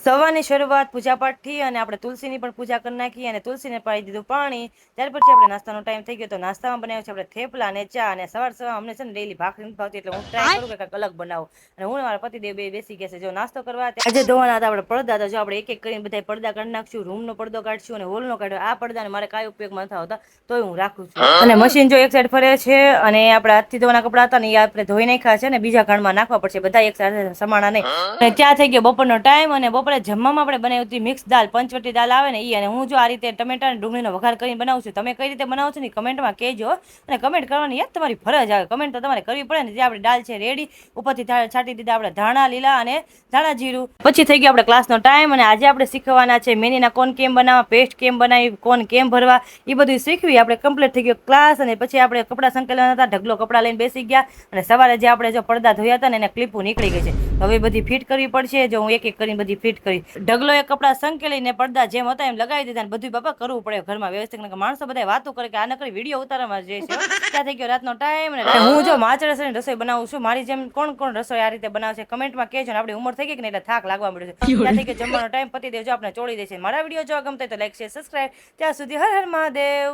સવારની શરૂઆત પૂજાપાઠથી અને આપણે તુલસીની પણ પૂજા કરી નાખી અને તુલસીને પાડી દીધું પાણી. ત્યાર પછી આપણે નાસ્તાનો ટાઈમ થઈ ગયો તો નાસ્તામાં બનાવ્યો છે આપણે થેપલા અને ચા. અને સવાર અમને છે ને ડેલી ભાખરી નથી ભાવતી, એટલે હું ટ્રાય કરું કે કંઈક અલગ બનાવું. અને હું મારા પતિદેવ બે બેસી ગયા છે જો નાસ્તો કરવા. આજે ધોવાના હતા આપણે પડદા, તો જો આપણે એક એક કરીને બધા પડદા કાઢી નાખશું. રૂમનો પડદો કાઢશું અને હોલનો કાઢ્યો. આ પડદાને મારે કાંઈ ઉપયોગમાં નથી આવતા, તોય હું રાખું છું. અને મશીન જો એક સાઈડ ફરે છે અને આપણે હાથથી ધોવાના કપડા હતા ને એ આપણે ધોઈ નાખ્યા છે ને બીજા ઘરમાં નાખવા પડશે, બધા એક સાથે સમાણા નહીં. અને ત્યાં થઈ ગયો બપોરનો ટાઈમ અને બપોરે જમવામાં આપણે બનાવી હતી મિક્સ દાળ, પંચવટી દાળ આવે ને એ. અને હું જો આ રીતે ટમેટા અને ડુંગળીનો વઘાર કરીને બનાવું છું. તમે કઈ રીતે બનાવો છો ને કમેન્ટમાં કહેજો. અને કમેન્ટ કરવાની યાદ તમારી ફરજ આવે, કમેન્ટ તો તમારે કરવી પડે ને. જે આપણી દાળ છે રેડી, ઉપરથી છાંટી દીધા આપણે ધાણા લીલા અને ધાણા જીરું. પછી થઈ ગયો આપણે ક્લાસનો ટાઈમ અને આજે આપણે શીખવાના છે મેનીના કોન કેમ બનાવવા, પેસ્ટ કેમ બનાવી, કોન કેમ ભરવા, એ બધું શીખવી. આપણે કમ્પ્લીટ થઈ ગયો ક્લાસ. અને પછી આપણે કપડાં સંકેલવાના હતા, ઢગલો કપડાં લઈને બેસી ગયા. અને સવારે જે આપણે જો પડદા ધોયા હતા ને એને ક્લિપો નીકળી ગઈ છે, હવે બધી ફિટ કરવી પડશે. જો હું એક એક કરીને બધી ફિટ કરી, ઢગલો એ કપડાં સંકેલીને પડદા જેમ હતા એમ લગાવી દીધા. બધું બાપા કરવું પડે ઘરમાં વ્યવસ્થિત. માણસો બધા વાતો કરે કે આ નકરી વિડીયો ઉતારવામાં જે છે. ત્યાં થઈ ગયો રાતનો ટાઈમ અને હું જો માચરસ રસોઈ બનાવું છું. મારી જેમ કોણ કોણ રસોઈ આ રીતે બનાવશે કમેન્ટમાં કહેજો. ને આપણી ઉંમર થઈ ગઈ કે એટલે થાક લાગવા મળ્યો છે. ત્યાં થઈ ગયો જમવાનો ટાઈમ, પતિ દેવ જો આપણે ચોળી દે છે. મારા વિડીયો જોવા ગમતા તો લાઈક શેર સબસ્ક્રાઈબ. ત્યાં સુધી હર હર મહાદેવ.